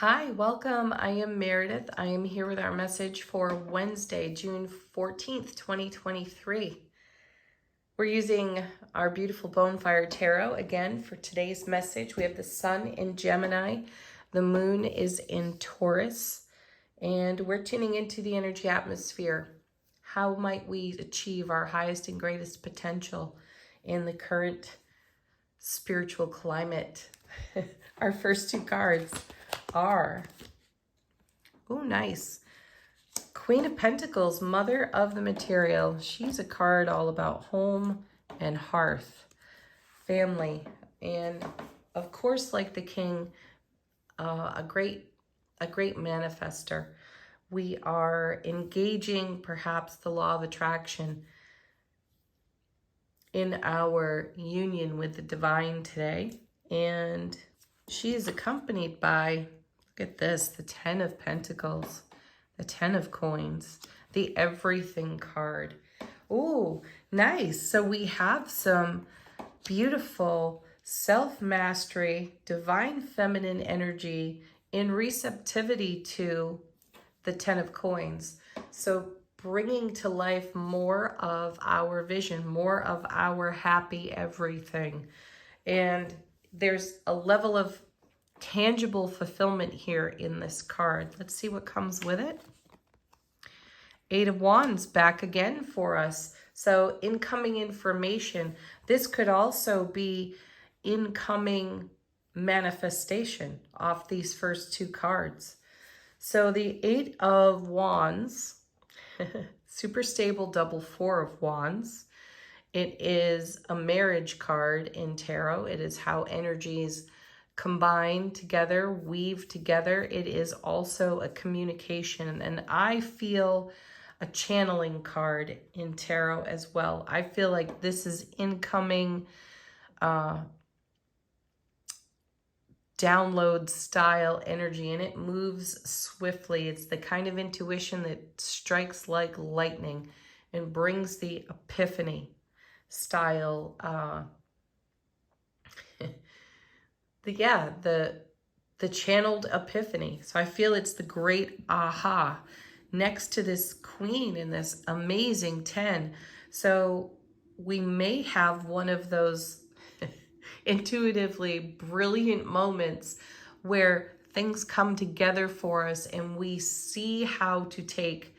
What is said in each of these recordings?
Hi, welcome. I am Meredith. I am here with our message for Wednesday, June 14th, 2023. We're using our beautiful Bonefire Tarot again for today's message. We have the Sun in Gemini, the Moon is in Taurus, and we're tuning into the energy atmosphere. How might we achieve our highest and greatest potential in the current spiritual climate? Our first two cards are, oh, nice. Queen of Pentacles, Mother of the Material. She's a card all about home and hearth, family, and of course, like the King, a great manifester. We are engaging perhaps the law of attraction in our union with the divine today, and she is accompanied by, look at this, the Ten of Pentacles, the Ten of Coins, the Everything card. Ooh, nice. So we have some beautiful self-mastery, divine feminine energy in receptivity to the Ten of Coins. So bringing to life more of our vision, more of our happy everything. And there's a level of tangible fulfillment here in this card. Let's see what comes with it. Eight of Wands back again for us. So incoming information. This could also be incoming manifestation off these first two cards. So the Eight of Wands, super stable double Four of Wands. It is a marriage card in tarot. It is how energies combine together, weave together. It is also a communication. And I feel a channeling card in tarot as well. I feel like this is incoming download style energy, and it moves swiftly. It's the kind of intuition that strikes like lightning and brings the epiphany style, the channeled epiphany. So I feel it's the great aha next to this Queen and this amazing 10. So we may have one of those intuitively brilliant moments where things come together for us and we see how to take,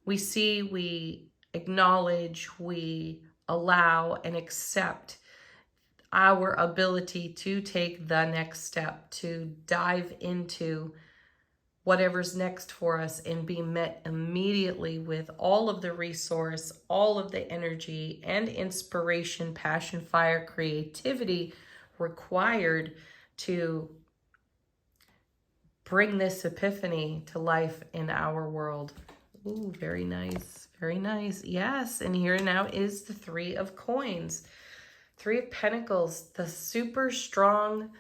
we acknowledge, we allow and accept our ability to take the next step, to dive into whatever's next for us and be met immediately with all of the resource, all of the energy and inspiration, passion, fire, creativity required to bring this epiphany to life in our world. Ooh, very nice, very nice. Yes, and here now is the Three of Coins. Three of Pentacles, the super strong,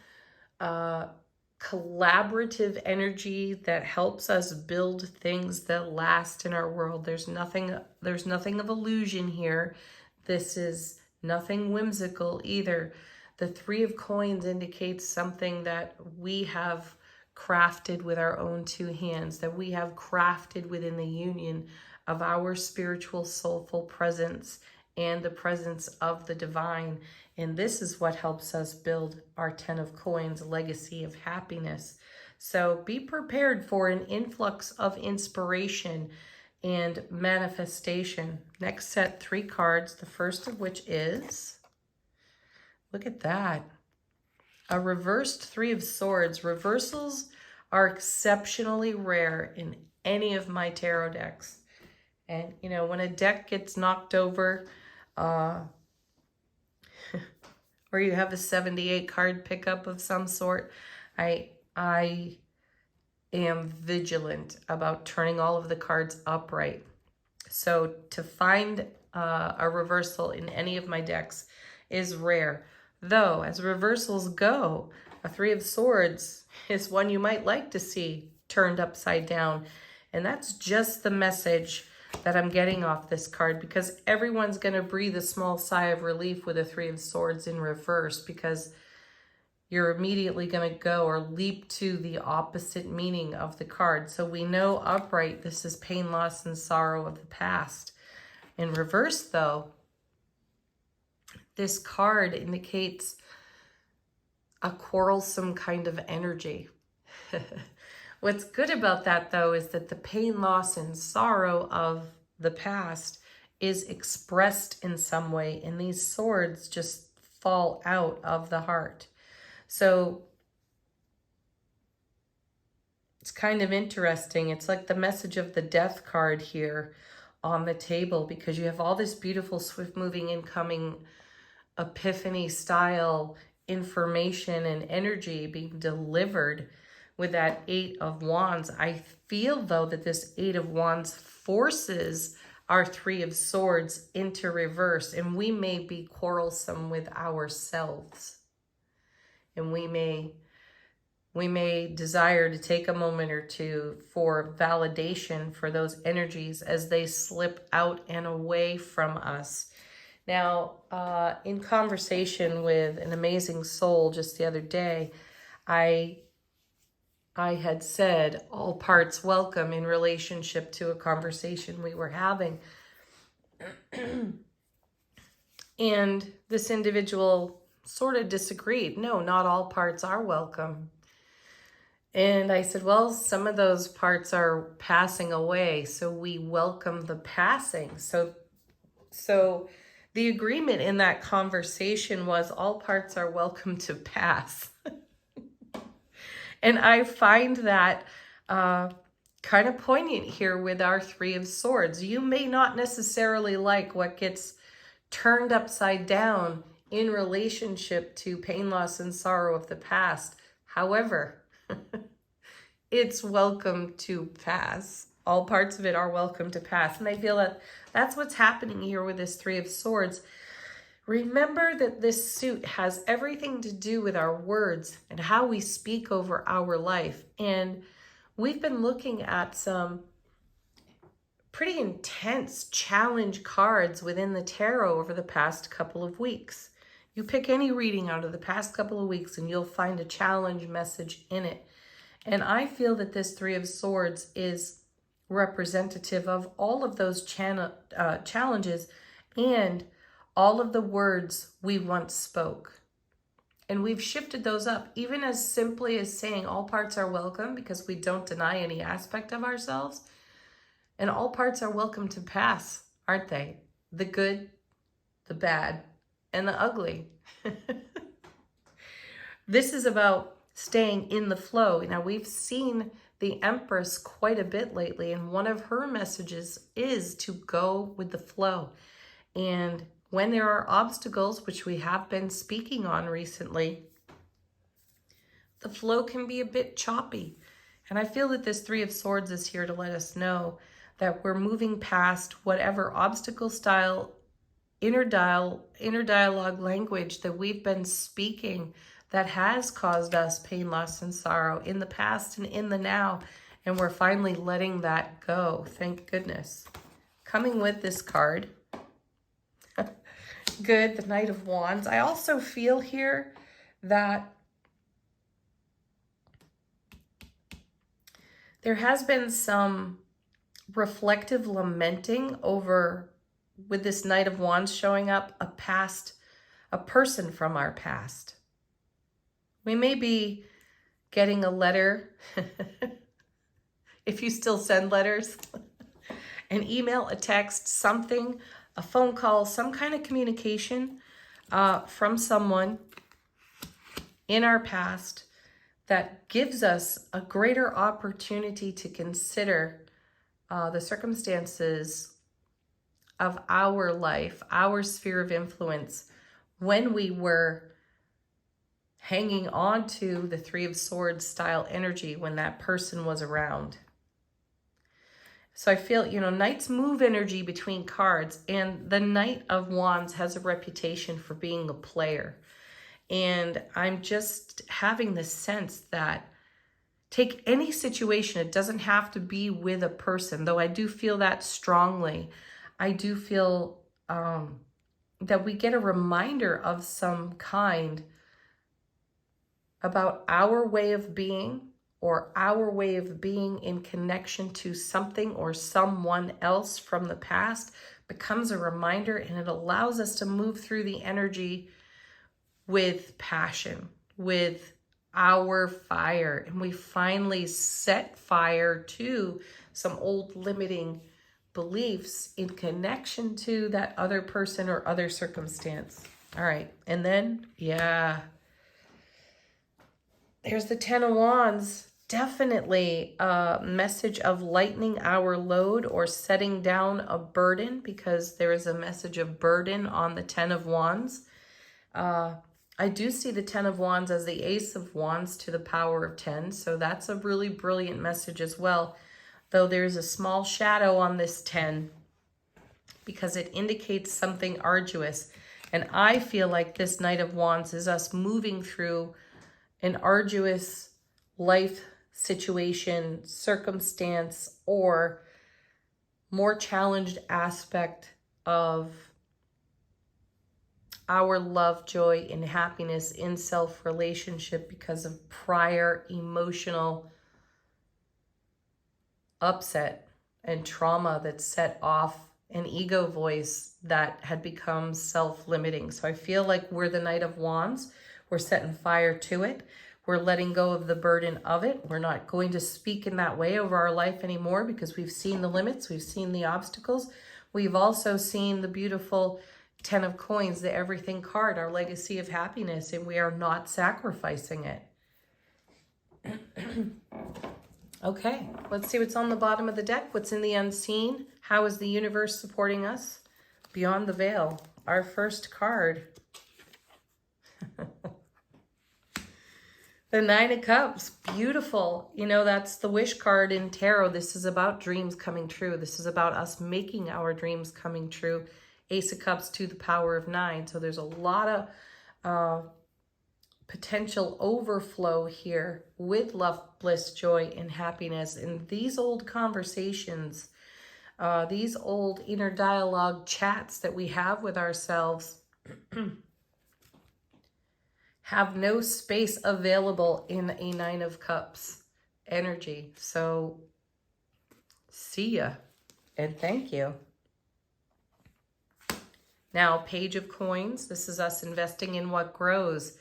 collaborative energy that helps us build things that last in our world. There's nothing of illusion here. This is nothing whimsical either. The Three of Coins indicates something that we have crafted with our own two hands, that we have crafted within the union of our spiritual soulful presence and the presence of the divine. And this is what helps us build our Ten of Coins legacy of happiness. So be prepared for an influx of inspiration and manifestation. Next set, three cards, the first of which is, look at that, a reversed Three of Swords. Reversals are exceptionally rare in any of my tarot decks. And, you know, when a deck gets knocked over, or you have a 78 card pickup of some sort, I am vigilant about turning all of the cards upright. So to find a reversal in any of my decks is rare. Though, as reversals go, a Three of Swords is one you might like to see turned upside down. And that's just the message that I'm getting off this card, because everyone's going to breathe a small sigh of relief with a Three of Swords in reverse, because you're immediately going to go or leap to the opposite meaning of the card. So we know upright, this is pain, loss, and sorrow of the past. In reverse, though, this card indicates a quarrelsome kind of energy. What's good about that, though, is that the pain, loss, and sorrow of the past is expressed in some way, and these swords just fall out of the heart. So it's kind of interesting. It's like the message of the death card here on the table, because you have all this beautiful, swift-moving, incoming, epiphany-style information and energy being delivered with that Eight of Wands. I feel, though, that this Eight of Wands forces our Three of Swords into reverse, and we may be quarrelsome with ourselves. And we may desire to take a moment or two for validation for those energies as they slip out and away from us. Now, in conversation with an amazing soul just the other day, I had said all parts welcome in relationship to a conversation we were having. And this individual sort of disagreed. No, not all parts are welcome. And I said, well, some of those parts are passing away, so we welcome the passing. So the agreement in that conversation was all parts are welcome to pass. And I find that kind of poignant here with our Three of Swords. You may not necessarily like what gets turned upside down in relationship to pain, loss, and sorrow of the past. However, it's welcome to pass. All parts of it are welcome to pass. And I feel that that's what's happening here with this Three of Swords. Remember that this suit has everything to do with our words and how we speak over our life. And we've been looking at some pretty intense challenge cards within the tarot over the past couple of weeks. You pick any reading out of the past couple of weeks and you'll find a challenge message in it. And I feel that this Three of Swords is representative of all of those challenges and all of the words we once spoke. And we've shifted those up, even as simply as saying all parts are welcome, because we don't deny any aspect of ourselves. And all parts are welcome to pass, aren't they? The good, the bad, and the ugly. This is about staying in the flow. Now, we've seen the Empress quite a bit lately, and one of her messages is to go with the flow. And when there are obstacles, which we have been speaking on recently, the flow can be a bit choppy. And I feel that this Three of Swords is here to let us know that we're moving past whatever obstacle style, inner dialogue language that we've been speaking that has caused us pain, loss, and sorrow in the past and in the now. And we're finally letting that go. Thank goodness. Coming with this card, good, the Knight of Wands. I also feel here that there has been some reflective lamenting over, with this Knight of Wands showing up, a person from our past. We may be getting a letter, if you still send letters, an email, a text, something, a phone call, some kind of communication from someone in our past that gives us a greater opportunity to consider the circumstances of our life, our sphere of influence, when we were hanging on to the Three of Swords style energy when that person was around. So I feel, Knights move energy between cards, and the Knight of Wands has a reputation for being a player. And I'm just having this sense that take any situation, it doesn't have to be with a person, though I do feel that strongly. I do feel that we get a reminder of some kind about our way of being, or our way of being in connection to something or someone else from the past, becomes a reminder, and it allows us to move through the energy with passion, with our fire. And we finally set fire to some old limiting beliefs in connection to that other person or other circumstance. All right. And then, yeah, there's the Ten of Wands. Definitely a message of lightening our load or setting down a burden, because there is a message of burden on the Ten of Wands. I do see the Ten of Wands as the Ace of Wands to the power of 10. So that's a really brilliant message as well. Though there's a small shadow on this 10 because it indicates something arduous. And I feel like this Knight of Wands is us moving through an arduous life situation, circumstance, or more challenged aspect of our love, joy, and happiness in self-relationship because of prior emotional upset and trauma that set off an ego voice that had become self-limiting. So I feel like we're the Knight of Wands. We're setting fire to it. We're letting go of the burden of it. We're not going to speak in that way over our life anymore because we've seen the limits. We've seen the obstacles. We've also seen the beautiful Ten of Coins, the everything card, our legacy of happiness, and we are not sacrificing it. Okay, let's see what's on the bottom of the deck. What's in the unseen? How is the universe supporting us? Beyond the Veil, our first card. The Nine of Cups, beautiful. You know, that's the wish card in tarot. This is about dreams coming true. This is about us making our dreams coming true. Ace of Cups to the power of 9. So there's a lot of potential overflow here with love, bliss, joy, and happiness. And these old conversations, these old inner dialogue chats that we have with ourselves have no space available in a Nine of Cups energy. So see ya and thank you. Now, Page of Coins. This is us investing in what grows.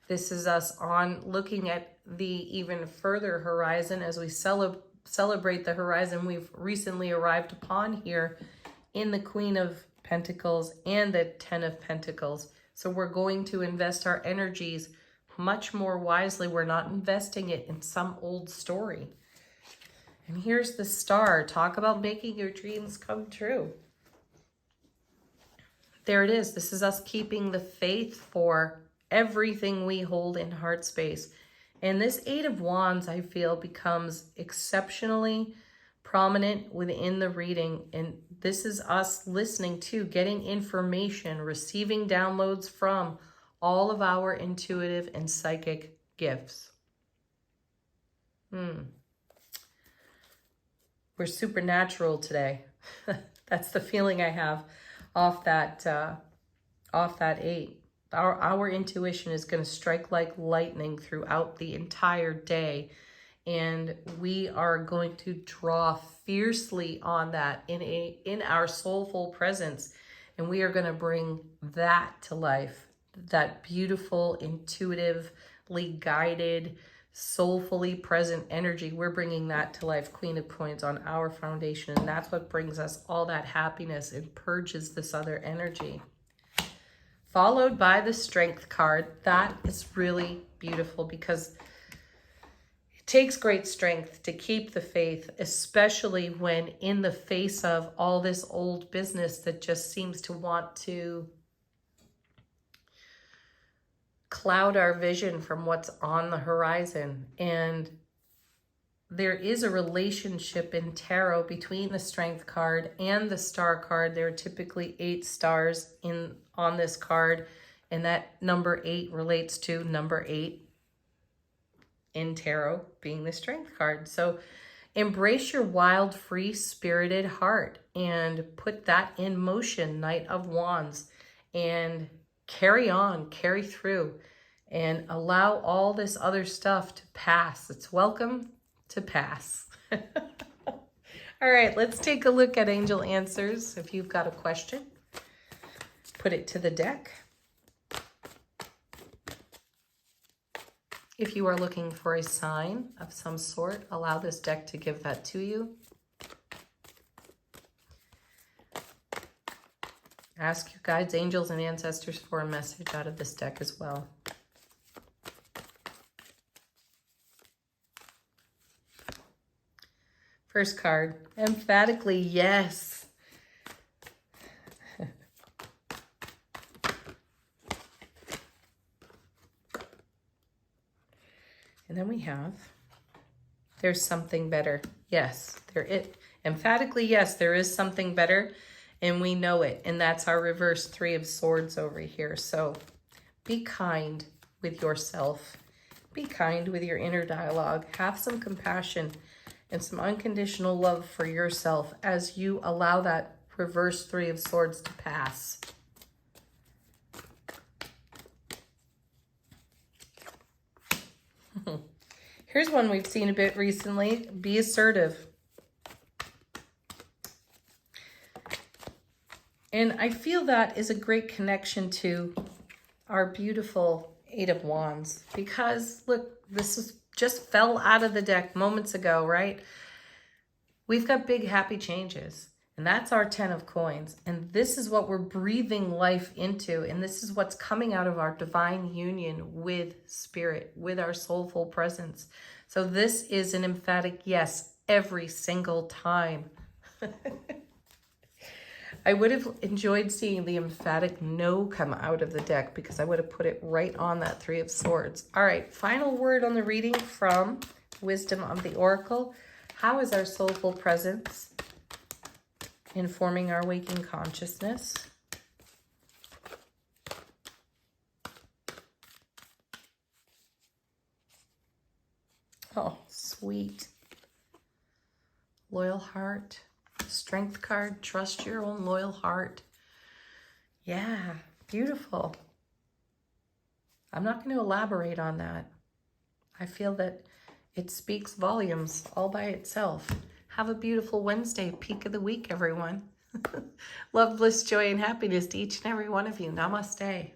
This is us on looking at the even further horizon as we celebrate the horizon we've recently arrived upon here in the Queen of Pentacles and the Ten of Pentacles. So we're going to invest our energies much more wisely. We're not investing it in some old story. And here's the Star. Talk about making your dreams come true. There it is. This is us keeping the faith for everything we hold in heart space. And this Eight of Wands, I feel, becomes exceptionally prominent within the reading. And this is us listening to, getting information, receiving downloads from all of our intuitive and psychic gifts. We're supernatural today. That's the feeling I have off that 8. Our intuition is going to strike like lightning throughout the entire day. And we are going to draw fiercely on that in our soulful presence. And we are going to bring that to life. That beautiful, intuitively guided, soulfully present energy. We're bringing that to life. Queen of Coins on our foundation. And that's what brings us all that happiness and purges this other energy. Followed by the Strength card. That is really beautiful because it takes great strength to keep the faith, especially when in the face of all this old business that just seems to want to cloud our vision from what's on the horizon. And there is a relationship in tarot between the Strength card and the Star card. There are typically 8 stars on this card, and that number 8 relates to number 8 in tarot being the Strength card. So embrace your wild, free spirited heart and put that in motion, Knight of Wands, and carry on, carry through, and allow all this other stuff to pass. It's welcome to pass. All right, let's take a look at angel answers. If you've got a question, put it to the deck. If you are looking for a sign of some sort, allow this deck to give that to you. Ask your guides, angels, and ancestors for a message out of this deck as well. First card, emphatically yes. And then we have, there's something better. Yes, emphatically yes, there is something better, and we know it. And that's our reverse 3 of Swords over here. So be kind with yourself. Be kind with your inner dialogue. Have some compassion and some unconditional love for yourself as you allow that reverse 3 of Swords to pass. Here's one we've seen a bit recently. Be assertive. And I feel that is a great connection to our beautiful 8 of Wands. Because, look, just fell out of the deck moments ago, right? We've got big, happy changes. And that's our 10 of Coins. And this is what we're breathing life into. And this is what's coming out of our divine union with Spirit, with our soulful presence. So this is an emphatic yes every single time. I would have enjoyed seeing the emphatic no come out of the deck because I would have put it right on that 3 of Swords. All right, final word on the reading from Wisdom of the Oracle. How is our soulful presence informing our waking consciousness? Oh, sweet. Loyal heart. Strength card. Trust your own loyal heart. Yeah, beautiful. I'm not going to elaborate on that. I feel that it speaks volumes all by itself. Have a beautiful Wednesday, peak of the week, everyone. Love, bliss, joy, and happiness to each and every one of you. Namaste.